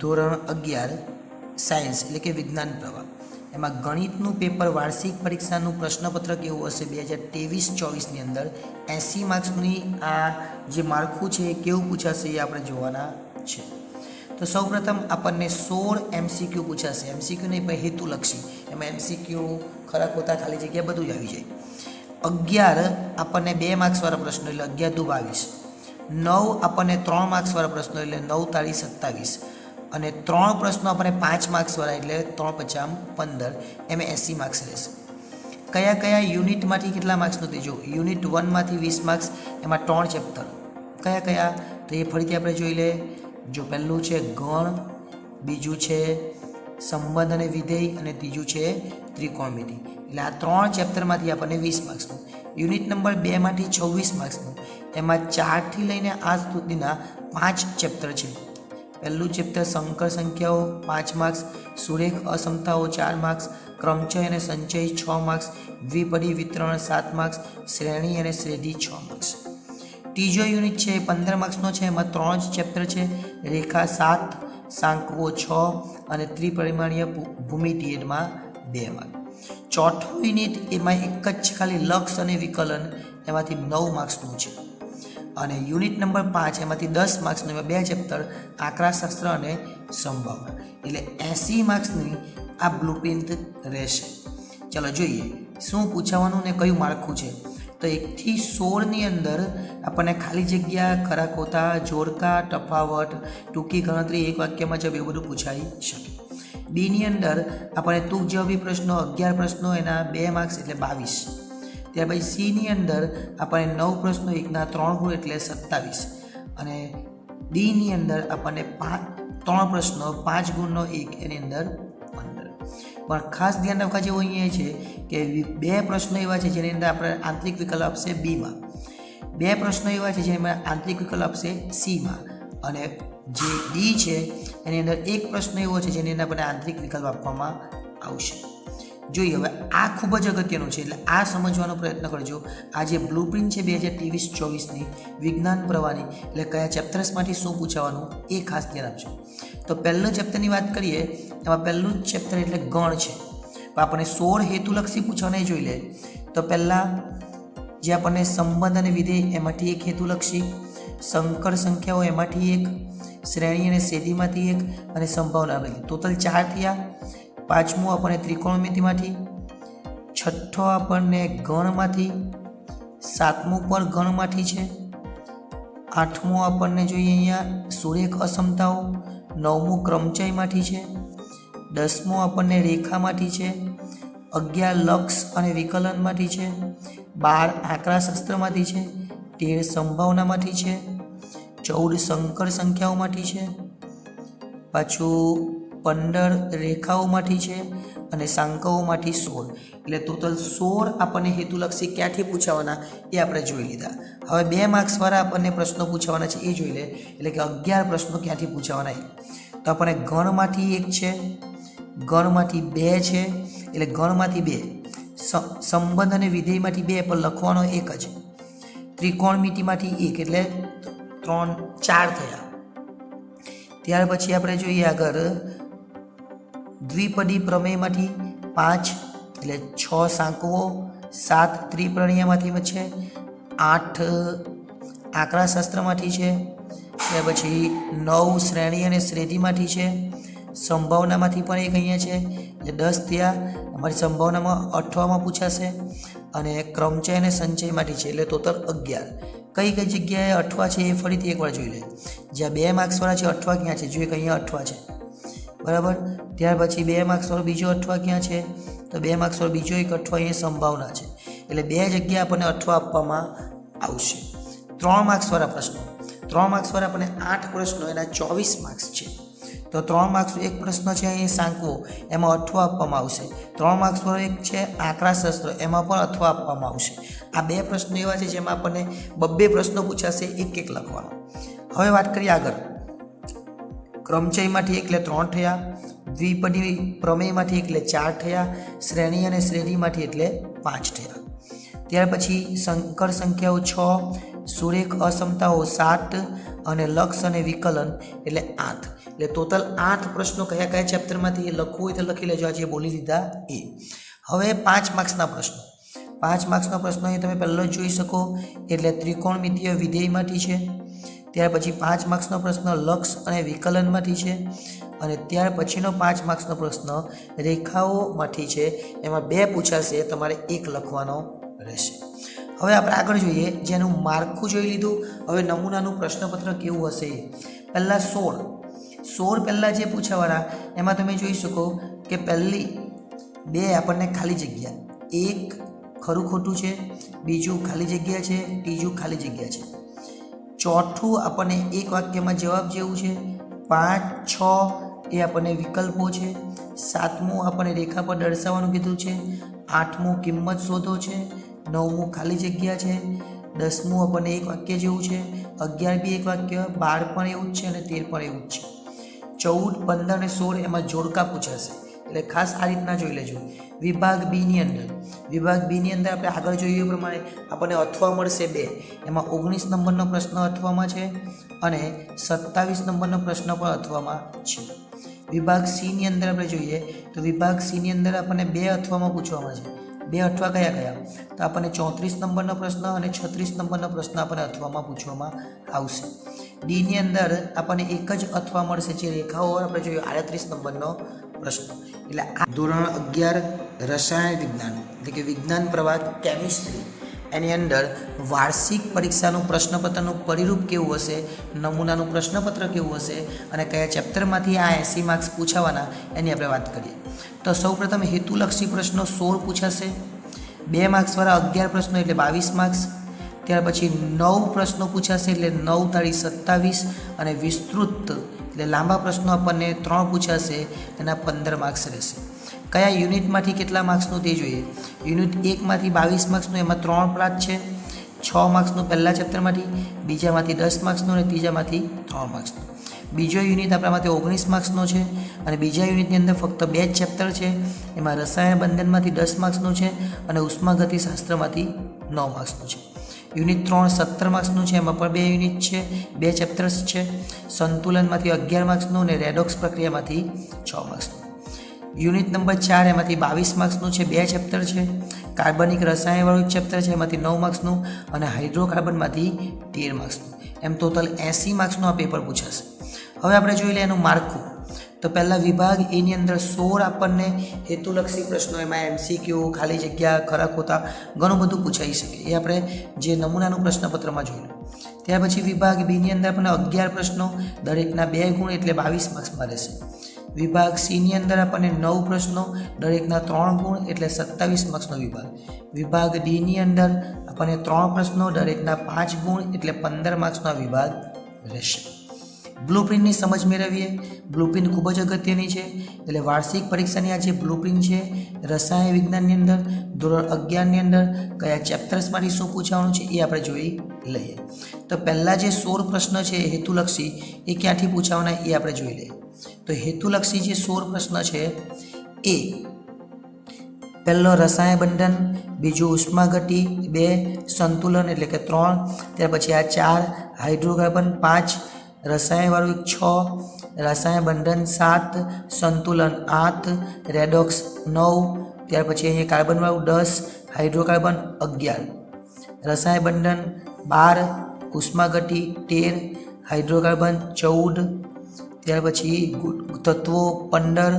ધોરણ 11 સાયન્સ એટલે કે વિજ્ઞાન પ્રવાહ એમાં ગણિતનું પેપર વાર્ષિક પરીક્ષાનું પ્રશ્નપત્ર કેવું હશે 2023-24ની અંદર 80 માર્ક્સની આ જે માળખું છે એ કેવું પૂછાશે એ આપણે જોવાના છે. તો સૌપ્રથમ આપણને 16 MCQ પૂછાશે. MCQ નહીં પણ હેતુલક્ષી, એમાં MCQ ખરા ખોટા ખાલી જગ્યા બધું જ આવી જાય. 11 આપણને 2 માર્ક્સવાળા પ્રશ્નો એટલે 11 દુ 22. 9 આપણને 3 માર્ક્સવાળા પ્રશ્નો એટલે 9 તાળી 27 અને 3 પ્રશ્નો આપણને 5 માર્ક્સવાળા એટલે 3 પચામ 15 એમાં 80 માર્ક્સ રહેશે. કયા કયા યુનિટમાંથી કેટલા માર્ક્સનું તે જો યુનિટ 1માંથી 20 માર્ક્સ, એમાં 3 ચેપ્ટર કયા કયા તો એ ફરીથી આપણે જોઈ લે. જો પહેલું છે ગણ, બીજું છે સંબંધ અને વિધેય અને ત્રીજું છે ત્રિકોણમિતિ. એટલે આ 3 ચેપ્ટરમાંથી આપણને 20 માર્ક્સનું. યુનિટ નંબર 2માંથી 26 માર્ક્સનું, એમાં 4થી લઈને 8 સુધીના 5 ચેપ્ટર છે. પહેલું ચેપ્ટર સંકર સંખ્યાઓ 5 માર્ક્સ, સુરેખ અસમતાઓ 4 માર્ક્સ, ક્રમચય અને સંચય 6 માર્ક્સ, દ્વિપદી વિતરણ 7 માર્ક્સ, શ્રેણી અને શ્રેઢી 6 માર્ક્સ. ત્રીજો યુનિટ છે 15 માર્ક્સનો છે, એમાં 3 જ ચેપ્ટર છે, રેખા 7, સાંકવો 6 અને ત્રિપરિમાણીય ભૂમિતિ એમાં 2 માર્ક. ચોથું યુનિટ એમાં એક જ છે ખાલી લક્ષ અને વિકલન, એમાંથી 9 માર્ક્સનું છે. અને યુનિટ નંબર 5 એમાંથી 10 માર્ક્સનું, એમાં 2 ચેપ્ટર આંકડાશાસ્ત્ર અને સંભાવના. એટલે 80 માર્ક્સની આ બ્લુપ્રિન્ટ રહેશે. ચાલો જોઈએ શું પૂછાવાનું ને કયું માળખું છે. તો 1 થી 16ની અંદર આપણને ખાલી જગ્યા, ખરા ખોટા, જોડકા, તફાવત, ટૂંકી ગણતરી, એક વાક્યમાં જવાબ એવું બધું પૂછાઈ શકે. બીની અંદર આપણને ટૂંક જવાબી પ્રશ્નો 11 પ્રશ્નો, એના 2 માર્ક્સ એટલે 22. ત્યાર પછી સીની અંદર આપણને 9 પ્રશ્નો, એકના 3 ગુણ એટલે 27. અને ડીની અંદર આપણને 3 પ્રશ્નો 5 ગુણનો 1 એની અંદર 15. પણ ખાસ ધ્યાન રાખવા જેવું અહીંયા છે કે 2 પ્રશ્નો એવા છે જેની અંદર આપણે આંતરિક વિકલ્પ આપશે બીમાં, 2 પ્રશ્નો એવા છે જેમાં આંતરિક વિકલ્પ આપશે સીમાં, અને જે ડી છે એની અંદર 1 પ્રશ્ન એવો છે જેની અંદર આપણને આંતરિક વિકલ્પ આપવામાં આવશે. જોઈએ હવે આ ખૂબ જ અગત્યનું છે, એટલે આ સમજવાનો પ્રયત્ન કરજો. આ જે બ્લુપ્રિન્ટ છે 2023-24ની વિજ્ઞાન પ્રવાહની, એટલે કયા ચેપ્ટર્સમાંથી શું પૂછાવાનું એ ખાસ ધ્યાન આપજો. તો પહેલું ચેપ્ટરની વાત કરીએ, એમાં પહેલું જ ચેપ્ટર એટલે ગણ છે. આપણને 16 હેતુલક્ષી પૂછવાના એ જોઈ લે. તો પહેલાં જે આપણને સંબંધ અને વિધેય એમાંથી 1 હેતુલક્ષી, સંકર સંખ્યાઓ એમાંથી 1, શ્રેણી અને શ્રેઢીમાંથી 1 અને સંભાવના આવેલી. ટોટલ 4 થયા. 5મું આપણને ત્રિકોણમિતિમાંથી, 6થો આપણને ગણમાંથી, 7મું પણ ગણમાંથી છે, 8મું આપણને જોઈએ અહીંયા સુરેખ અસમતાઓ, 9મું ક્રમચયમાંથી છે, 10મું આપણને રેખામાંથી છે, 11 લક્ષ અને વિકલનમાંથી છે, 12 આંકડાશાસ્ત્રમાંથી છે, 13 સંભાવનામાંથી છે, 14 સંકર સંખ્યાઓમાંથી છે, પાછું 15 રેખાઓમાંથી છે અને સાંકળોમાંથી 16. એટલે ટોટલ 16 આપણને હેતુલક્ષી ક્યાંથી પૂછાવાના એ આપણે જોઈ લીધા. હવે 2 માર્ક્સવાળા આપણને પ્રશ્નો પૂછાવાના છે એ જોઈ લે. એટલે કે 11 પ્રશ્નો ક્યાંથી પૂછાવાના તો આપણને ગણમાંથી 1 છે, ગણમાંથી 2 છે, એટલે ગણમાંથી 2, સંબંધ અને વિધેયમાંથી 2 પણ લખવાનો 1 જ, ત્રિકોણમિતિમાંથી 1 એટલે 4 થયા. ત્યાર પછી આપણે જોઈએ આગળ દ્વિપદી પ્રમેયમાંથી 5 એટલે 6 સાંકવો, 7 ત્રિપરિમાણીયમાંથી છે, 8 આંકડાશાસ્ત્રમાંથી છે, ત્યાર પછી 9 શ્રેણી અને શ્રેઢીમાંથી છે, સંભાવનામાંથી પણ એક અહીંયા છે એટલે 10 થયા. અમારી સંભાવનામાં 8માં પૂછાશે, અને ક્રમચય અને સંચયમાંથી છે એટલે ટોટલ 11. કઈ કઈ જગ્યાએ 8 છે એ ફરીથી એકવાર જોઈ લે. જ્યાં 2 માર્ક્સવાળા છે 8 ક્યાં છે જોઈએ કે અહીંયા 8 છે, બરાબર. ત્યાર પછી 2 માર્ક્સવાળો બીજો 8 ક્યાં છે તો 2 માર્ક્સવાળો બીજો એક 8 અહીંયા સંભાવના છે, એટલે 2 જગ્યાએ આપણને 8 આપવામાં આવશે. 3 માર્ક્સવાળા પ્રશ્નો, 3 માર્ક્સવાળા આપણને 8 પ્રશ્નો, એના 24 માર્ક્સ છે. તો 3 માર્ક્સનો એક પ્રશ્ન છે અહીં સાંકવો, એમાં 8 આપવામાં આવશે. 3 માર્ક્સવાળો એક છે આંકડાશાસ્ત્ર, એમાં પણ 8 આપવામાં આવશે. આ 2 પ્રશ્નો એવા છે જેમાં આપણને 2 પ્રશ્નો પૂછાશે, એક એક લખવાનો. હવે વાત કરીએ આગળ. ક્રમચયમાંથી એટલે 3 થયા, દ્વિપદી પ્રમેયમાંથી એટલે 4 થયા, શ્રેણી અને શ્રેઢીમાંથી એટલે 5 થયા. ત્યાર પછી સંકર સંખ્યાઓ 6, સુરેખ અસમતાઓ 7 અને લક્ષ અને વિકલન એટલે 8. એટલે ટોટલ 8 પ્રશ્નો કયા કયા ચેપ્ટરમાંથી લખવું હોય તો લખી લેજો, આજે બોલી દીધા એ. હવે 5 માર્ક્સના પ્રશ્નો. 5 માર્ક્સનો પ્રશ્ન અહીં તમે પહેલો જ જોઈ શકો, એટલે ત્રિકોણમિતિય વિધેયમાંથી છે. ત્યાર પછી 5 માર્ક્સનો પ્રશ્ન લક્ષ અને વિકલનમાંથી છે. અને ત્યાર પછીનો 5 માર્ક્સનો પ્રશ્ન રેખાઓમાંથી છે. એમાં 2 પૂછાશે, તમારે 1 લખવાનો રહેશે. હવે આપણે આગળ જોઈએ, જેનું માળખું જોઈ લીધું. હવે નમૂનાનું પ્રશ્નપત્ર કેવું હશે. પહેલાં 16 પહેલાં જે પૂછાવાળા એમાં તમે જોઈ શકો કે પહેલી 2 આપણને ખાલી જગ્યા, 1 ખરું ખોટું છે, બીજું ખાલી જગ્યા છે, ત્રીજું ખાલી જગ્યા છે, ચોથું આપણને એક વાક્યમાં જવાબ જેવું છે, 5, 6 એ આપણને વિકલ્પો છે, 7મું આપણને રેખા પર દર્શાવવાનું કીધું છે, 8મું કિંમત શોધો છે, 9મું ખાલી જગ્યા છે, 10મું આપણને એક વાક્ય જેવું છે, 11 બી એક વાક્ય, 12 પણ એવું જ છે અને 13 પણ એવું જ છે. 14, 15 અને 16 એમાં જોડકા પૂછાશે, એટલે ખાસ આ રીતના જોઈ લેજો. વિભાગ બીની અંદર આપણે આગળ જોઈએ એ પ્રમાણે આપણને અથવા મળશે 2, એમાં 19 નંબરનો પ્રશ્ન અથવામાં છે અને 27 નંબરનો પ્રશ્ન પણ અથવામાં છે. વિભાગ સીની અંદર આપણે જોઈએ તો વિભાગ સીની અંદર આપણને 2 અથવામાં પૂછવામાં છે. 2 અથવા કયા તો આપણને 34 નંબરનો પ્રશ્ન અને 36 નંબરનો પ્રશ્ન આપણને અથવામાં પૂછવામાં આવશે. ડીની અંદર આપણને એક જ અથવા મળશે, જે રેખાઓ આપણે જોઈએ 38 નંબરનો પ્રશ્ન. એટલે આ ધોરણ 11 રસાયણ વિજ્ઞાન એટલે કે વિજ્ઞાન પ્રવાહ કેમિસ્ટ્રી, એની અંદર વાર્ષિક પરીક્ષાનું પ્રશ્નપત્રનું પરિરૂપ કેવું હશે, નમૂનાનું પ્રશ્નપત્ર કેવું હશે અને કયા ચેપ્ટરમાંથી આ 80 માર્ક્સ પૂછાવાના એની આપણે વાત કરીએ. તો સૌપ્રથમ હેતુલક્ષી પ્રશ્નો 16 પૂછાશે, 2 માર્ક્સવાળા 11 પ્રશ્નો એટલે 22 માર્ક્સ. ત્યાર પછી 9 પ્રશ્નો પૂછાશે એટલે 9 તારીખ 27 અને વિસ્તૃત એટલે લાંબા પ્રશ્નો આપણને 3 પૂછાશે, એના 15 માર્ક્સ રહેશે. કયા યુનિટમાંથી કેટલા માર્ક્સનું તે જોઈએ. યુનિટ 1માંથી 22 માર્ક્સનું, એમાં 3 પાઠ છે. 6 માર્ક્સનું પહેલા ચેપ્ટરમાંથી, બીજામાંથી 10 માર્ક્સનું અને ત્રીજામાંથી 3 માર્ક્સનું. બીજો યુનિટ આપણામાંથી 19 માર્ક્સનો છે અને બીજા યુનિટની અંદર ફક્ત 2 જ ચેપ્ટર છે. એમાં રસાયણ બંધનમાંથી 10 માર્ક્સનું છે અને ઉષ્માગતિશાસ્ત્રમાંથી 9 માર્ક્સનું છે. યુનિટ 3 17 માર્ક્સનું છે, એમાં પણ 2 યુનિટ છે, 2 ચેપ્ટર્સ છે. સંતુલનમાંથી 11 માર્ક્સનું અને રેડોક્સ પ્રક્રિયામાંથી 6 માર્ક્સનું. યુનિટ નંબર 4 એમાંથી 22 માર્ક્સનું છે, 2 ચેપ્ટર છે. કાર્બનિક રસાયણવાળું ચેપ્ટર છે, એમાંથી 9 માર્ક્સનું અને હાઇડ્રોકાર્બનમાંથી 13 માર્ક્સનું. એમ ટોટલ 80 માર્ક્સનું આ પેપર પૂછાશે. હવે આપણે જોઈ લઈએ એનું માળખું. તો પહેલાં વિભાગ એની અંદર 16 આપણને હેતુલક્ષી પ્રશ્નો, એમાં MCQ, ખાલી જગ્યા, ખરા ખોટા ઘણું બધું પૂછાઈ શકે. એ આપણે જે નમૂનાનું પ્રશ્નપત્રમાં જોઈ લો. ત્યાર પછી વિભાગ બીની અંદર આપણને 11 પ્રશ્નો, દરેકના 2 ગુણ એટલે 22 માર્ક્સમાં રહેશે. વિભાગ સીની અંદર આપણને 9 પ્રશ્નો, દરેકના 3 ગુણ એટલે 27 માર્ક્સનો વિભાગ. વિભાગ ડીની અંદર આપણને 3 પ્રશ્નો, દરેકના 5 ગુણ એટલે 15 માર્ક્સનો વિભાગ રહેશે. બ્લુપ્રિન્ટની સમજ મેળવીએ. બ્લુપ્રિન્ટ ખૂબ જ અગત્યની છે. એટલે વાર્ષિક પરીક્ષાની આ જે બ્લુપ્રિન્ટ છે, રસાયણ વિજ્ઞાનની અંદર ધોરણ 11ની અંદર કયા ચેપ્ટર્સમાંથી શું પૂછવાનું છે એ આપણે જોઈ લઈએ. તો પહેલાં જે 16 પ્રશ્ન છે હેતુલક્ષી, એ ક્યાંથી પૂછાવાના એ આપણે જોઈ લઈએ. તો હેતુલક્ષી જે 16 પ્રશ્ન છે એ પહેલો રસાયણ બંધન, બીજું ઉષ્માગતિ, 2 સંતુલન એટલે કે 3, ત્યાર પછી આ 4 હાઇડ્રોકાર્બન, 5 રસાયણવાળું 6, રસાયણ બંધન 7, સંતુલન 8, રેડોક્સ 9, ત્યાર પછી અહીંયા કાર્બનવાળું 10, હાઇડ્રોકાર્બન 11, રસાયણ બંધન 12, ઉષ્માગતિ 13, હાઇડ્રોકાર્બન 14, ત્યાર પછી તત્વો 15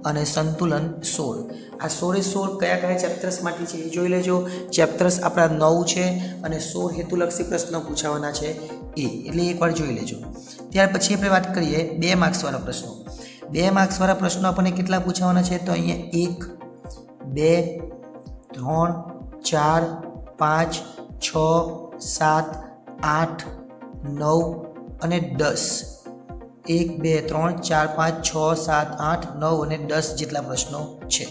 અને સંતુલન 16. આ 16 કયા કયા ચેપ્ટર્સમાંથી છે એ જોઈ લેજો. ચેપ્ટર્સ આપણા 9 છે અને 16 હેતુલક્ષી પ્રશ્નો પૂછાવાના છે એટલે એકવાર જોઈ લેજો. ત્યાર પછી આપણે વાત કરીએ 2 માર્ક્સવાળા પ્રશ્નો. 2 માર્ક્સવાળા પ્રશ્નો આપણને કેટલા પૂછાવાના છે, તો અહીંયા 1, 2, 3, 4, 5, 6, 7, 8, 9 અને 10. 1, 2, 3, 4, 5, 6, 7, 8, 9 અને 10 જેટલા પ્રશ્નો છે.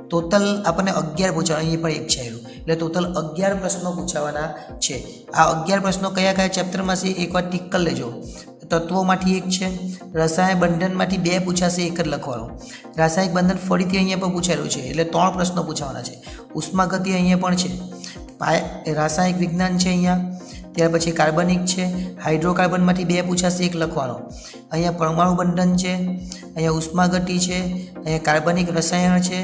ટોટલ આપણને 11 પૂછાવાના, અહીં પણ 1 છે, એટલે ટોટલ 11 પ્રશ્નો પૂછાવાના છે. આ 11 પ્રશ્નો કયા કયા ચેપ્ટરમાં છે એકવાર ટીક કરી લેજો. તત્વોમાંથી 1 છે, રસાયણ બંધનમાંથી 2 પૂછાશે, 1 જ લખવાનું. રાસાયણિક બંધન ફરીથી અહીંયા પણ પૂછાયેલું છે, એટલે 3 પ્રશ્નો પૂછાવાના છે. ઉષ્માગતિ અહીંયા પણ છે, રાસાયણિક વિજ્ઞાન છે અહીંયા, ત્યાર પછી કાર્બનિક છે, હાઇડ્રોકાર્બનમાંથી 2 પૂછાશે, 1 લખવાનો. અહીંયા પરમાણુ બંધન છે, અહીંયા ઉષ્માગતિ છે, અહીંયા કાર્બનિક રસાયણ છે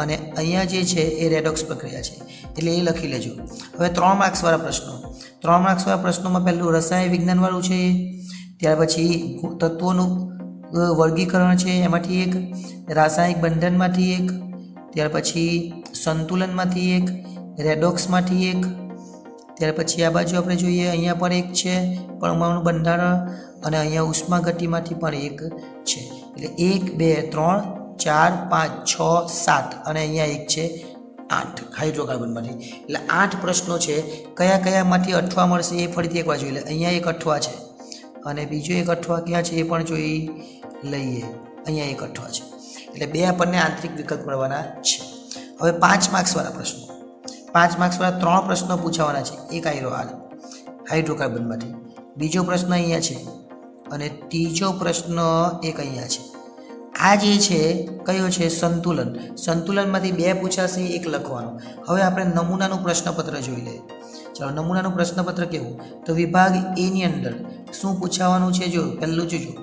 અને અહીંયા જે છે એ રેડોક્સ પ્રક્રિયા છે, એટલે એ લખી લેજો. હવે 3 માર્ક્સવાળા પ્રશ્નો. 3 માર્ક્સવાળા પ્રશ્નોમાં પહેલું રસાયણ વિજ્ઞાનવાળું છે, ત્યાર પછી તત્વોનું વર્ગીકરણ છે એમાંથી 1, રાસાયણિક બંધનમાંથી 1, ત્યાર પછી સંતુલનમાંથી 1, રેડોક્સમાંથી 1, ત્યાર પછી આ બાજુ આપણે જોઈએ અહીંયા પણ 1 છે પરમાણુ બંધારણ અને અહીંયા ઉષ્માગતિમાંથી પણ 1 છે. એટલે 1 2 3 4 5 6 7 અને અહીંયા 1 છે 8 હાઇડ્રોકાર્બનમાંથી. એટલે 8 પ્રશ્નો છે. કયા કયામાંથી અઠવા મળશે એ ફરીથી એકવાર જોઈ લે. અહીંયા 1 અઠવા છે અને બીજો 1 અઠવા ક્યાં છે એ પણ જોઈ લઈએ. અહીંયા 1 અઠવા છે, એટલે 2 આપણને આંતરિક વિકલ્પ મળવાના છે. હવે 5 માર્ક્સવાળા પ્રશ્નો. 5 માર્ક્સવાળા 3 પ્રશ્નો પૂછાવાના છે. એક હાઇડ્રોકાર્બનમાંથી, બીજો પ્રશ્ન અહીંયા છે અને ત્રીજો પ્રશ્ન એક અહીંયા છે. આ જે છે કયો છે? સંતુલન. સંતુલનમાંથી 2 પૂછાશે, 1 લખવાનો. હવે આપણે નમૂનાનું પ્રશ્નપત્ર જોઈ લઈએ. ચાલો, નમૂનાનું પ્રશ્નપત્ર કેવું? તો વિભાગ એ ની અંદર શું પૂછાવાનું છે? જો પહેલું જોજો,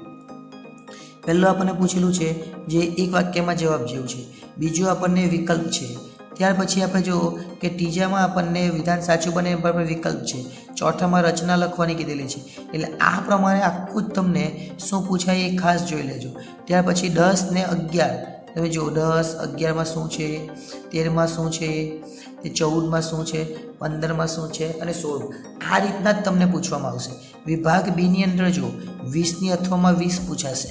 પહેલું આપણને પૂછેલું છે જે એક વાક્યમાં જવાબ જેવું છે, બીજું આપણને વિકલ્પ છે, ત્યાર પછી આપણે જો કે ત્રીજામાં આપણને વિધાન સાચું બને એમ પર વિકલ્પ છે, ચોથામાં રચના લખવાની કીધેલી છે. એટલે આ પ્રમાણે આખું જ તમને શું પૂછાય એ ખાસ જોઈ લેજો. ત્યાર પછી 10 ને 11 તમે જો 10, 11માં શું છે, 13માં શું છે, 14માં શું છે, 15માં શું છે અને 16. આ રીતના જ તમને પૂછવામાં આવશે. વિભાગ બી ની અંદર જો 20ની અથવામાં 20 પૂછાશે,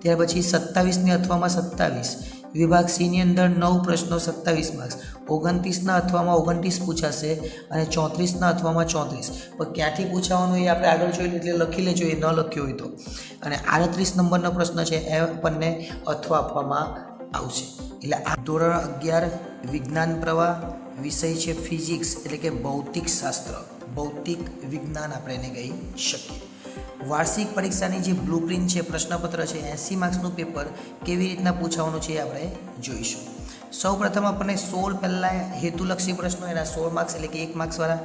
ત્યાર પછી 27ની અથવામાં 27. વિભાગ સી ની અંદર 9 પ્રશ્નો 27 માર્ક્સ, 29ના અથવામાં 29 પૂછાશે અને 34ના અથવામાં 34. પણ ક્યાંથી પૂછાવાનું એ આપણે આગળ જોઈ એટલે લખી લેજો એ ન લખ્યું હોય તો. અને 38 નંબરનો પ્રશ્ન છે એ આપણને અથવા આપવામાં આવશે. એટલે આ ધોરણ 11 વિજ્ઞાન પ્રવાહ, વિષય છે ફિઝિક્સ એટલે કે ભૌતિક શાસ્ત્ર, ભૌતિક વિજ્ઞાન આપણે એને કહી શકીએ. વાર્ષિક પરીક્ષાની જે બ્લુપ્રિન્ટ છે, પ્રશ્નપત્ર છે, 80 માર્ક્સનું પેપર કેવી રીતના પૂછાવાનું છે એ આપણે જોઈશું. સૌ પ્રથમ આપણને 16 પહેલાં હેતુલક્ષી પ્રશ્નો, એના 16 માર્ક્સ એટલે કે 1 માર્ક્સવાળા,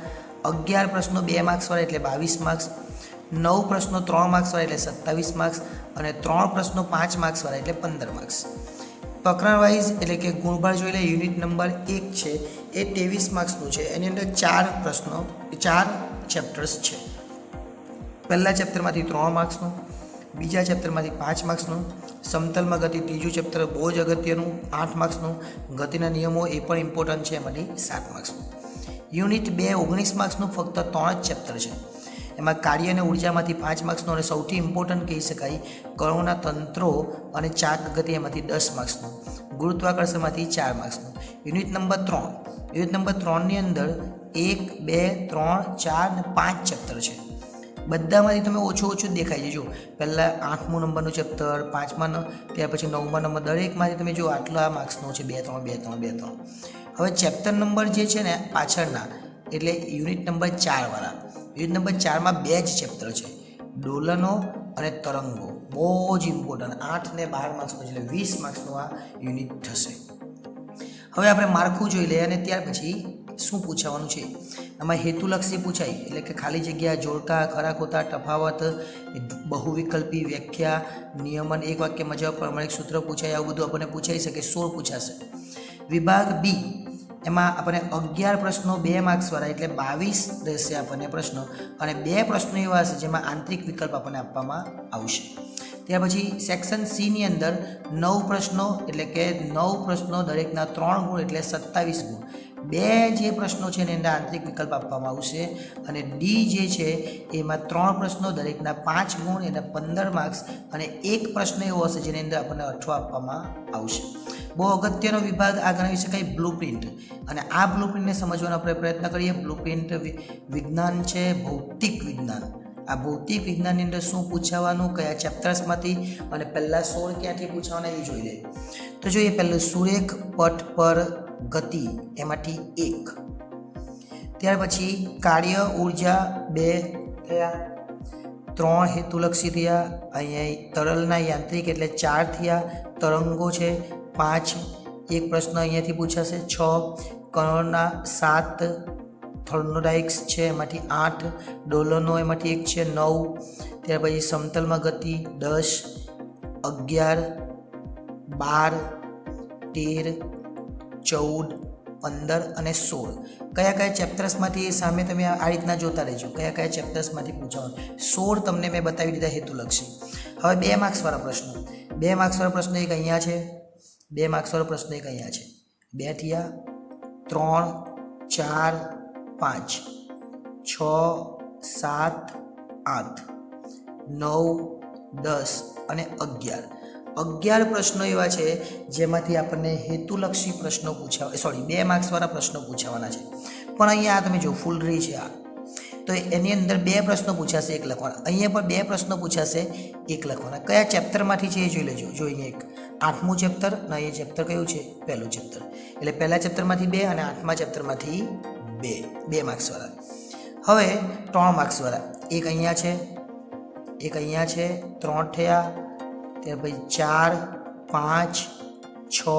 11 પ્રશ્નો 2 માર્ક્સવાળા એટલે 22 માર્ક્સ, 9 પ્રશ્નો 3 માર્ક્સવાળા એટલે 27 માર્ક્સ અને 3 પ્રશ્નો 5 માર્ક્સવાળા એટલે 15 માર્ક્સ. પ્રકરણ વાઇઝ એટલે કે ગુણભાર જોઈ લે. યુનિટ નંબર 1 છે એ 23 માર્ક્સનું છે. એની અંદર 4 પ્રશ્નો, 4 ચેપ્ટર્સ છે. પહેલા ચેપ્ટરમાંથી 3 માર્ક્સનું, બીજા ચેપ્ટરમાંથી 5 માર્ક્સનું, સમતલમાં ગતિ ત્રીજું ચેપ્ટર બહુ જ અગત્યનું 8 માર્ક્સનું, ગતિના નિયમો એ પણ ઇમ્પોર્ટન્ટ છે એમાંથી 7 માર્ક્સનું. યુનિટ 2 19 માર્ક્સનું ફક્ત 3 જ ચેપ્ટર છે. એમાં કાર્ય અને ઉર્જામાંથી 5 માર્ક્સનું અને સૌથી ઇમ્પોર્ટન્ટ કહી શકાય કણોના તંત્રો અને ચાક ગતિ એમાંથી 10 માર્ક્સનું, ગુરુત્વાકર્ષણમાંથી 4 માર્ક્સનું. યુનિટ નંબર 3, યુનિટ નંબર 3ની અંદર 1 2 3 4 અને 5 ચેપ્ટર છે. બધામાંથી તમે ઓછું દેખાય છે. જો પહેલાં 8મું નંબરનું ચેપ્ટર, 5મા, ત્યાર પછી 9મા નંબર, દરેકમાંથી તમે જો આટલા માર્ક્સનો છે, 2 3 2 3 2 3. હવે ચેપ્ટર નંબર જે છે ને પાછળના એટલે યુનિટ નંબર 4 વાળા, યુનિટ નંબર 4માં 2 જ ચેપ્ટર છે, ડોલનો અને તરંગો. બહુ જ ઇમ્પોર્ટન્ટ, 8 ને 12 માર્ક્સનો એટલે 20 માર્ક્સનું આ યુનિટ થશે. હવે આપણે માળખું જોઈ લઈએ અને ત્યાર પછી શું પૂછાવાનું છે. આમાં હેતુલક્ષી પૂછાય એટલે કે ખાલી જગ્યા, જોડકા, ખરા ખોટા, તફાવત, બહુવિકલ્પી, વ્યાખ્યા, નિયમન, એક વાક્યમાં જવાબ, પ્રમાણિક સૂત્ર પૂછાય. આવું બધું આપણને પૂછાઈ શકે. 16 પૂછાશે. વિભાગ બી એમાં આપણને 11 પ્રશ્નો 2 માર્ક્સવાળા એટલે 22 રહેશે આપણને પ્રશ્નો અને 2 પ્રશ્નો એવા હશે જેમાં આંતરિક વિકલ્પ આપણને આપવામાં આવશે. ત્યાર પછી સેક્શન સીની અંદર 9 પ્રશ્નો એટલે કે 9 પ્રશ્નો દરેકના 3 ગુણ એટલે 27 ગુણ. 2 જે પ્રશ્નો છે એની અંદર આંતરિક વિકલ્પ આપવામાં આવશે અને ડી જે છે એમાં 3 પ્રશ્નો દરેકના 5 ગુણ એટલે 15 માર્ક્સ અને 1 પ્રશ્ન એવો હશે જેની અંદર આપણને અઠવા આપવામાં આવશે. બહુ અગત્યનો વિભાગ આ ગણાવી શકાય બ્લુપ્રિન્ટ. અને આ બ્લુપ્રિન્ટને સમજવાનો આપણે પ્રયત્ન કરીએ. બ્લુપ્રિન્ટ વિજ્ઞાન છે, ભૌતિક વિજ્ઞાન. આ ભૌતિક વિજ્ઞાનની અંદર શું પૂછાવાનું, કયા ચેપ્ટર્સમાંથી અને પહેલાં 16 ક્યાંથી પૂછાવાના એ જોઈ લઈએ. તો જોઈએ પહેલું સુરેખ પટ પર ગતિ એમાંથી 1, ત્યાર પછી કાર્ય ઉર્જા 2 થયા, 3 હેતુલક્ષી થયા, અહીંયા તરલના યાંત્રિક એટલે 4 થયા, તરંગો છે 5, એક પ્રશ્ન અહીંયાથી પૂછાશે 6, કણોના 7, થર્મોડાયક્સ છે એમાંથી 8, ડોલનો એમાંથી 1 છે 9, ત્યાર પછી સમતલમાં ગતિ 10, 11, 12, 13, 14, 15 અને 16 કયા ચેપ્ટર્સમાંથી સામે તમે આ રીતના જોતા રહેજો કયા ચેપ્ટર્સમાંથી પૂછવાનું. 16 તમને મેં બતાવી દીધા હેતુલક્ષી. હવે 2 માર્ક્સવાળા પ્રશ્નો. 2 માર્ક્સવાળા પ્રશ્નો એક અહીંયા છે, 2 માર્ક્સવાળો પ્રશ્ન એક અહીંયા છે. 2 થયા, 3, 4, 5, 6, 7, 8, 9, 10 અને 11. 11 પ્રશ્નો એવા છે જેમાંથી આપણને હેતુલક્ષી પ્રશ્નો પૂછાવા 2 માર્ક્સવાળા પ્રશ્નો પૂછાવાના છે. પણ અહીંયા તમે જો ફૂલ રહી છે આ, તો એની અંદર 2 પ્રશ્નો પૂછાશે, 1 લખવાના. અહીંયા પણ 2 પ્રશ્નો પૂછાશે, 1 લખવાના. કયા ચેપ્ટરમાંથી છે એ જોઈ લેજો. જો અહીંયા એક 8મું ચેપ્ટર અને એ ચેપ્ટર કયું છે? પહેલું ચેપ્ટર. એટલે પહેલા ચેપ્ટરમાંથી 2 અને 8મા ચેપ્ટરમાંથી 2 માર્ક્સવાળા. હવે 3 માર્ક્સવાળા એક અહીંયા છે, એક અહીંયા છે, 3 થયા, ત્યાર પછી 4, 5, 6,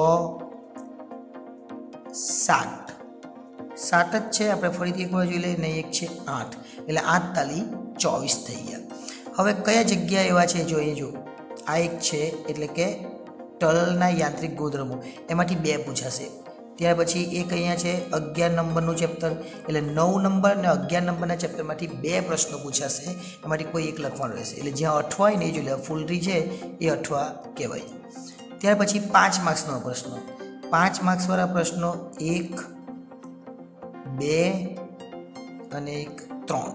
7 જ છે. આપણે ફરીથી એકવાર જોઈ લઈએ ને, એક છે 8, એટલે 8 તાલી 24 થઈ ગયા. હવે કયા જગ્યા એવા છે જો એ જો આ એક છે એટલે કે ટનલના યાંત્રિક ગુણધર્મો, એમાંથી 2 પૂછાશે. ત્યાર પછી એક અહીંયા છે 11 નંબરનું ચેપ્ટર, એટલે 9 નંબર અને 11 નંબરના ચેપ્ટરમાંથી 2 પ્રશ્નો પૂછાશે, એમાંથી કોઈ એક લખવાનું રહેશે. એટલે જ્યાં અઠવા હોય ને એ જોઈ લે, ફૂલરી છે એ અઠવા કહેવાય. ત્યાર પછી 5 માર્ક્સનો પ્રશ્ન. 5 માર્ક્સવાળા પ્રશ્નો 1, 2 અને 3.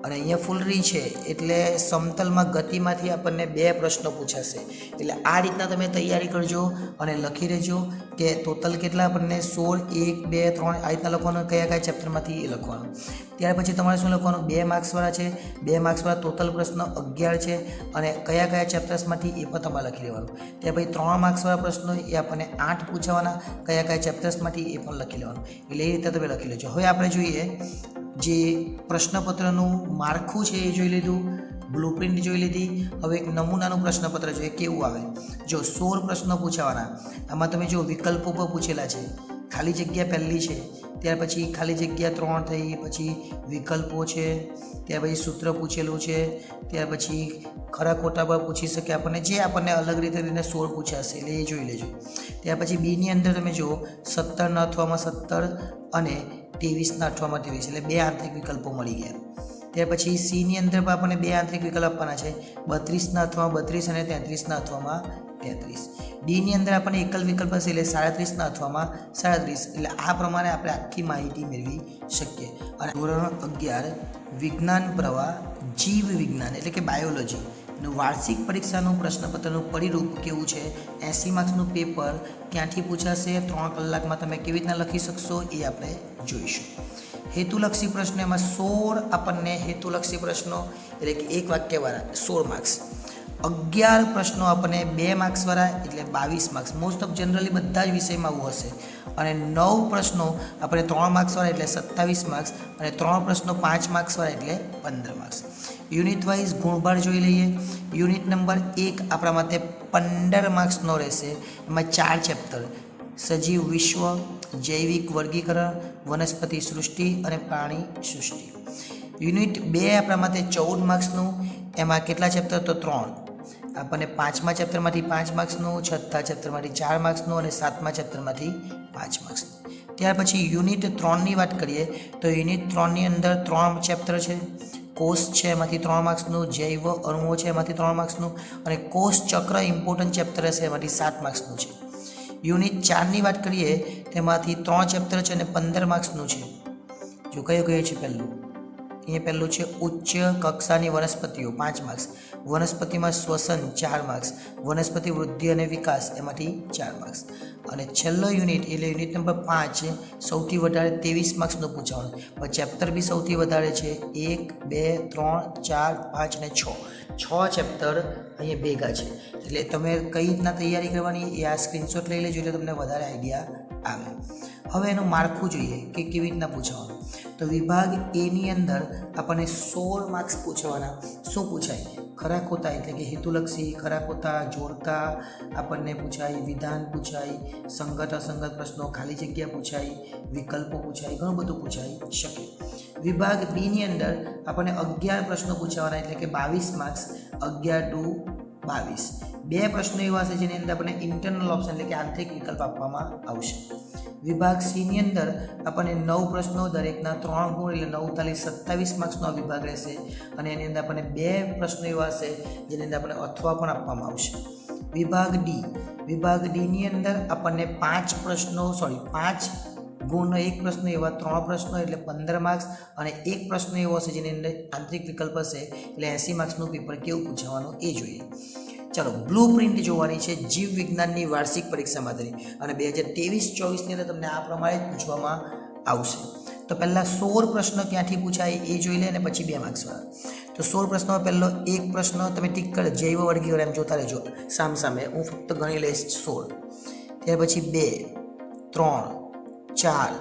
અને અહીંયા ફૂલરી છે એટલે સમતલમાં ગતિમાંથી આપણને 2 પ્રશ્નો પૂછાશે. એટલે આ રીતના તમે તૈયારી કરજો અને લખી રહેજો કે ટોટલ કેટલા આપણને 16, 1, 2, 3 આ રીતના લખવાનું. કયા ચેપ્ટરમાંથી એ લખવાનું. ત્યાર પછી તમારે શું લખવાનું? 2 માર્ક્સવાળા છે, 2 માર્ક્સવાળા ટોટલ પ્રશ્નો 11 છે અને કયા ચેપ્ટર્સમાંથી એ પણ તમારે લખી લેવાનું. ત્યાર પછી 3 માર્ક્સવાળા પ્રશ્નો એ આપણને 8 પૂછવાના, કયા ચેપ્ટર્સમાંથી એ પણ લખી લેવાનું. એટલે એ રીતે તમે લખી લેજો. હવે આપણે જોઈએ જે પ્રશ્નપત્રનું માળખું છે એ જોઈ લીધું, બ્લુપ્રિન્ટ જોઈ લીધી. હવે એક નમૂનાનું પ્રશ્નપત્ર જોઈએ કેવું આવે. જો 16 પ્રશ્નો પૂછાવાના. આમાં તમે જો વિકલ્પો પર પૂછેલા છે, ખાલી જગ્યા પહેલી છે, ત્યાર પછી ખાલી જગ્યા 3 થઈ, પછી વિકલ્પો છે, ત્યાર પછી સૂત્ર પૂછેલું છે, ત્યાર પછી ખરા ખોટા પર પૂછી શકે આપણને, જે આપણને અલગ રીતે 16 પૂછાશે એટલે એ જોઈ લેજો. ત્યાર પછી બીની અંદર તમે જુઓ 17ના અથવામાં 17 અને 23ના અથવામાં 23, એટલે 2 આંતરિક વિકલ્પો મળી ગયા. ત્યાર પછી સીની અંદર પણ આપણને 2 આંતરિક વિકલ્પ આપવાના છે, 32ના અથવામાં 32 અને 33ના અથવામાં 33. ડીની અંદર આપણને એકલ વિકલ્પ હશે એટલે 37ના અથવામાં 37. એટલે આ પ્રમાણે આપણે આખી માહિતી મેળવી શકીએ. અને ધોરણ 11 વિજ્ઞાન પ્રવાહ જીવ વિજ્ઞાન એટલે કે બાયોલોજી વાર્ષિક પરીક્ષાનું પ્રશ્નપત્રનું પરિરૂપ કેવું છે, 80 માર્ક્સનું પેપર ક્યાંથી પૂછાશે, 3 કલાકમાં તમે કેવી રીતના લખી શકશો એ આપણે જોઈશું. હેતુલક્ષી પ્રશ્નો એમાં 16 આપણને હેતુલક્ષી પ્રશ્નો એટલે કે 1 વાક્યવાળા 16 માર્ક્સ. 11 પ્રશ્નો આપણને 2 માર્ક્સવાળા એટલે 22 માર્ક્સ. મોસ્ટ ઓફ જનરલી બધા જ વિષયમાં આવું હશે. અને 9 પ્રશ્નો આપણે 3 માર્ક્સવાળા એટલે 27 માર્ક્સ અને 3 પ્રશ્નો 5 માર્ક્સવાળા એટલે 15 માર્ક્સ. યુનિટ વાઇઝ ગુણભાર જોઈ લઈએ. યુનિટ નંબર 1 આપણા માટે 15 માર્ક્સનો રહેશે. એમાં 4 ચેપ્ટર: સજીવ વિશ્વ, જૈવિક વર્ગીકરણ, વનસ્પતિ સૃષ્ટિ અને પ્રાણી સૃષ્ટિ. યુનિટ 2 આપણા માટે 14 માર્ક્સનું. એમાં કેટલા ચેપ્ટર? તો 3. આપણને 5મા ચેપ્ટરમાંથી 5 માર્ક્સનું, 6થા ચેપ્ટરમાંથી 4 માર્ક્સનું અને 7મા ચેપ્ટરમાંથી 5 માર્ક્સનું. ત્યાર પછી યુનિટ 3ની વાત કરીએ તો યુનિટ 3ની અંદર 3 ચેપ્ટર છે. કોષ છે એમાંથી 3 માર્ક્સનું, જૈવ અણુઓ છે એમાંથી 3 માર્ક્સનું અને કોષ ચક્ર ઇમ્પોર્ટન્ટ ચેપ્ટર હશે એમાંથી 7 માર્ક્સનું છે. યુનિટ 4ની વાત કરીએ તેમાંથી 3 ચેપ્ટર છે અને 15 માર્ક્સનું છે. જો કયું છે પહેલું? એ પહેલું છે ઉચ્ચ કક્ષાની વનસ્પતિઓ, 5 માર્ક્સ. વનસ્પતિમાં શ્વસન 4 માર્ક્સ. વનસ્પતિ વૃદ્ધિ અને વિકાસ એમાંથી 4 માર્ક્સ. અને છેલ્લો યુનિટ એટલે યુનિટ નંબર 5 સૌથી વધારે 23 માર્ક્સનું પૂછવાનું. પણ ચેપ્ટર બી સૌથી વધારે છે, 1, 2, 3, 4, 5 અને 6. 6 ચેપ્ટર અહીંયા ભેગા છે. એટલે તમે કઈ રીતના તૈયારી કરવાની એ આ સ્ક્રીનશોટ લઈ લેજો એટલે તમને વધારે આઈડિયા આવે. હવે એનું માળખું જોઈએ કે કેવી રીતના પૂછવાનું. તો વિભાગ એની અંદર આપણને 16 માર્ક્સ પૂછવાના. શું પૂછાય? ખરા ખોટા એટલે કે હેતુલક્ષી, ખરા ખોટા, જોડકા આપણને પૂછાય, વિધાન પૂછાય, સંગત અસંગત પ્રશ્નો, ખાલી જગ્યા પૂછાય, વિકલ્પો પૂછાય, ઘણું બધું પૂછાઈ શકે. વિભાગ બીની અંદર આપણને 11 પ્રશ્નો પૂછાવાના એટલે કે 22 માર્ક્સ, 11 to 22. 2 પ્રશ્નો એવા છે જેની અંદર આપણને ઇન્ટરનલ ઓપ્શન એટલે કે આંતરિક વિકલ્પ આપવામાં આવશે. વિભાગ સીની અંદર આપણને 9 પ્રશ્નો, દરેકના 3 ગુણ એટલે 9 તાલી 27 માર્ક્સનો વિભાગ રહેશે અને એની અંદર આપણને 2 પ્રશ્નો એવા હશે જેની અંદર આપણને અથવા પણ આપવામાં આવશે. વિભાગ ડીની અંદર આપણને 5 ગુણનો 1 પ્રશ્ન એવા 3 પ્રશ્નો એટલે 15 માર્ક્સ અને 1 પ્રશ્ન એવો હશે જેની અંદર આંતરિક વિકલ્પ હશે એટલે 80 માર્ક્સનું પેપર કેવું પૂછવાનું એ જોઈએ. ચાલો, બ્લુ પ્રિન્ટ જોવાની છે જીવ વિજ્ઞાનની વાર્ષિક પરીક્ષા માટે અને 2023-24ની અંદર તમને આ પ્રમાણે જ પૂછવામાં આવશે. તો પહેલાં 16 પ્રશ્નો ક્યાંથી પૂછાય એ જોઈ લે અને પછી 2 માર્ક્સવાળા. તો 16 પ્રશ્નોમાં પહેલો એક પ્રશ્ન તમે ટીક કરી જૈવ વર્ગીકરણ એમ જોતા રહેજો સામે હું ફક્ત ગણી લઈશ 16. ત્યાર પછી 2, 3, 4,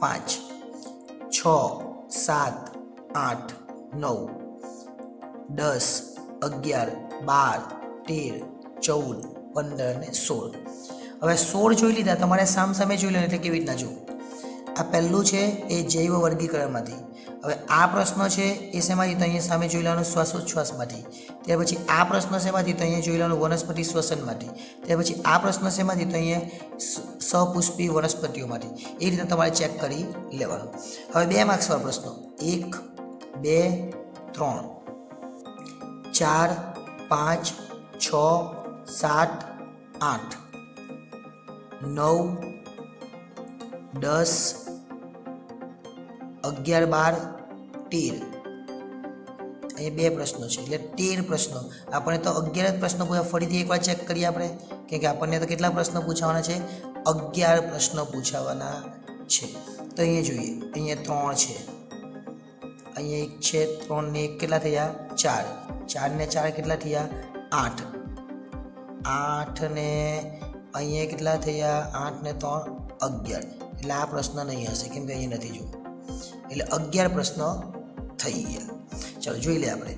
5, 6, 7, 8, 9, 10, 11, 12, 13, 14, 15 અને 16. હવે 16 જોઈ લીધા, તમારે સામે જોઈ લેવાનું એટલે કેવી રીતના જુઓ. આ પહેલું છે એ જૈવ વર્ગીકરણમાંથી. હવે આ પ્રશ્ન છે એ શેમાંથી? તો અહીંયા સામે જોઈ લેવાનું શ્વાસોચ્છ્વાસમાંથી. ત્યાર પછી આ પ્રશ્ન શેમાંથી? તો અહીંયા જોઈ લેવાનું વનસ્પતિ શ્વસનમાંથી. ત્યાર પછી આ પ્રશ્ન શેમાંથી? તો અહીંયા સપુષ્પી વનસ્પતિઓમાંથી. એ રીતે તમારે ચેક કરી લેવાનું. હવે 2 માર્ક્સવાળા પ્રશ્નો 1, 2, 3, 4, 5, 6, 7, 8, 9, 10, 11, 12, 13. અહીંયા 2 પ્રશ્નો છે એટલે 13 પ્રશ્નો. આપણને તો 11 જ પ્રશ્નો પૂછ્યા. ફરીથી એકવાર ચેક કરીએ આપણે કે આપણને તો કેટલા પ્રશ્નો પૂછાવાના છે? 11 પ્રશ્નો પૂછાવાના છે. તો અહીંયા જોઈએ, અહીંયા 3 છે, અહીંયા 1 છે, 3 ને 1 કેટલા થયા? 4, 4 ને 4 કેટલા થયા? 8, 8 ને અહીંયા કેટલા થયા? 8 ને 3 11. એટલે આ પ્રશ્ન નહીં હશે કેમ કે અહીંયા નથી જો. એટલે 11 પ્રશ્નો થઈ ગયા. ચાલો જોઈ લે આપણે.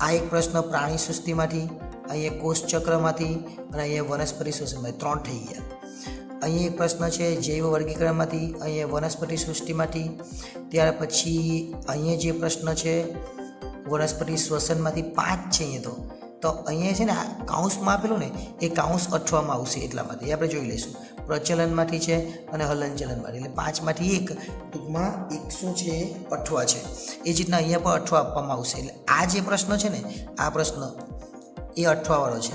આ એક પ્રશ્ન પ્રાણી સૃષ્ટિમાંથી, અહીંયા કોષ ચક્રમાંથી અને અહીંયા વનસ્પતિ સૃષ્ટિમાંથી 3 થઈ ગયા. અહીંયા એક પ્રશ્ન છે જૈવ વર્ગીકરણમાંથી, અહીંયા વનસ્પતિ સૃષ્ટિમાંથી. ત્યાર પછી અહીંયા જે પ્રશ્ન છે વનસ્પતિ શ્વસનમાંથી 5 છે અહીંયા તો અહીંયા છે ને આ કાઉન્સમાં આપેલું ને એ કાઉન્સ અઠવામાં આવશે એટલા માટે એ આપણે જોઈ લઈશું. પ્રચલનમાંથી છે અને હલનચલનમાંથી એટલે 5માંથી 1 ટૂંકમાં 1 શું છે? અઠવા છે. એ જ રીતના અહીંયા પણ અઠવા આપવામાં આવશે. એટલે આ જે પ્રશ્ન છે ને આ પ્રશ્ન એ અઠવાવાળો છે.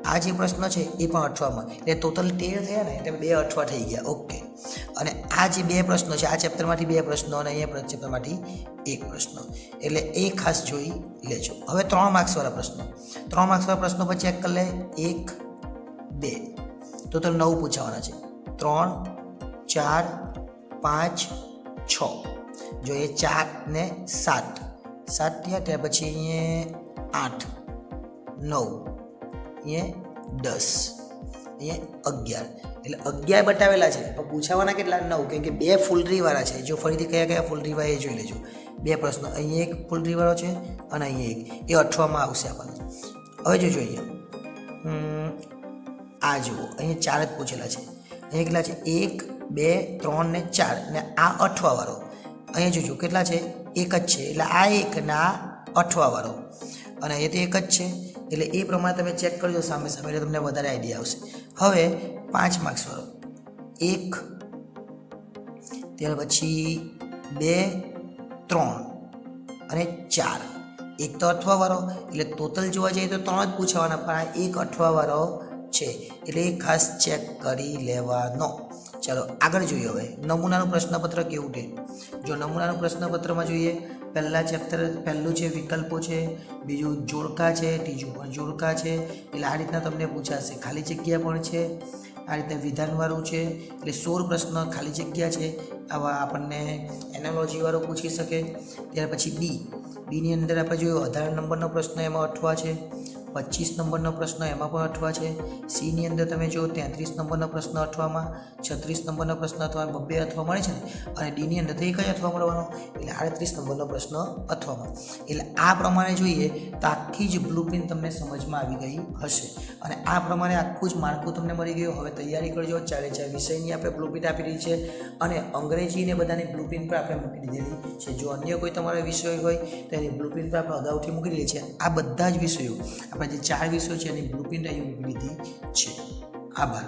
આ જે પ્રશ્ન છે એ પણ અઠવામાં એટલે ટોટલ 13 થયા ને એટલે 2 અઠવા થઈ ગયા. ઓકે. અને આ જે 2 પ્રશ્નો છે આ ચેપ્ટરમાંથી 2 પ્રશ્નો અને અહીંયા ચેપ્ટરમાંથી 1 પ્રશ્ન એટલે એ ખાસ જોઈ લેજો. હવે 3 માર્ક્સવાળા પ્રશ્નો. 3 માર્ક્સવાળા પ્રશ્નો પર ચેક કરી લે. 1, 2 ટોટલ 9 પૂછાવાના છે. 3, 4, 5, 6. જો એ 4 ને 7 થયા. ત્યાર પછી અહીંયા 8, 9, અહીંયા 10, અહીંયા 11. એટલે 11 બતાવેલા છે પણ પૂછાવાના કેટલા? 9 કેમ કે 2 ફૂલરીવાળા છે. જો ફરીથી કયા ફૂલરીવાળા એ જોઈ લેજો. 2 પ્રશ્નો અહીંયા એક ફૂલરીવાળો છે અને અહીંયા એક એ અઠવામાં આવશે આપણને. હવે જોજો અહીંયા આ જુઓ અહીંયા 4 જ પૂછેલા છે. અહીંયા કેટલા છે? 1, 2, 3 ને 4 ને આ અઠવાવાળો અહીંયા જોજો કેટલા છે? 1 જ છે. એટલે આ 1 ને આ અઠવાવાળો અને એ તો 1 જ છે. એટલે એ પ્રમાણે તમે ચેક કરજો સામે એટલે તમને વધારે આઈડિયા આવશે. હવે 5 માર્ક્સવાળો 1, ત્યાર પછી 2, 3 અને 4. એક તો અઠવાવાળો એટલે ટોટલ જોવા જઈએ તો 3 જ પૂછાવાના પણ આ 1 અઠવાવાળો છે એટલે એ ખાસ ચેક કરી લેવાનો. ચાલો આગળ જોઈએ. હવે નમૂનાનું પ્રશ્નપત્ર કેવું છે? જો નમૂનાનું પ્રશ્નપત્રમાં જોઈએ પહેલું છે વિકલ્પો છે, બીજું જોડકા છે, ત્રીજું પણ જોડકા છે. એટલે આ રીતના તમને પૂછાશે. ખાલી જગ્યા પણ છે, આ રીતે વિધાનવાળું છે. એટલે 16 પ્રશ્ન ખાલી જગ્યા છે. આવા આપણને એનાલોજીવાળો પૂછી શકે. ત્યાર પછી બીની અંદર આપણે જોયું 18 નંબરનો પ્રશ્ન એમાં અઠવા છે. 25 નંબરનો પ્રશ્ન એમાં પણ અઠવા છે. સીની અંદર તમે જો 33 નંબરનો પ્રશ્ન અઠવામાં, 36 નંબરનો પ્રશ્ન અઠવા, બબ્બે અઠવા મળે છે ને. અને ડીની અંદર તો એક જ અઠવા મળવાનો, એટલે 38 નંબરનો પ્રશ્ન અઠવામાં. એટલે આ પ્રમાણે જોઈએ તો આખી જ બ્લુપ્રિન્ટ તમને સમજમાં આવી ગઈ હશે. અને આ પ્રમાણે આખું જ માળખું તમને મળી ગયું. હવે તૈયારી કરજો. 4 વિષયની આપણે બ્લુપ્રિન્ટ આપી દીધી છે અને અંગ્રેજી ને બધાની બ્લુપ્રિન્ટ પર આપણે મૂકી દીધેલી છે. જો અન્ય કોઈ તમારા વિષય હોય તો એની બ્લુપ્રિન્ટ પર આપણે અગાઉથી મૂકી દીધી છે. આ બધા જ વિષયો, આપણા જે 4 વિષયો છે એની બ્લુપ્રિન્ટ અહીં મૂકી દીધી છે. આભાર.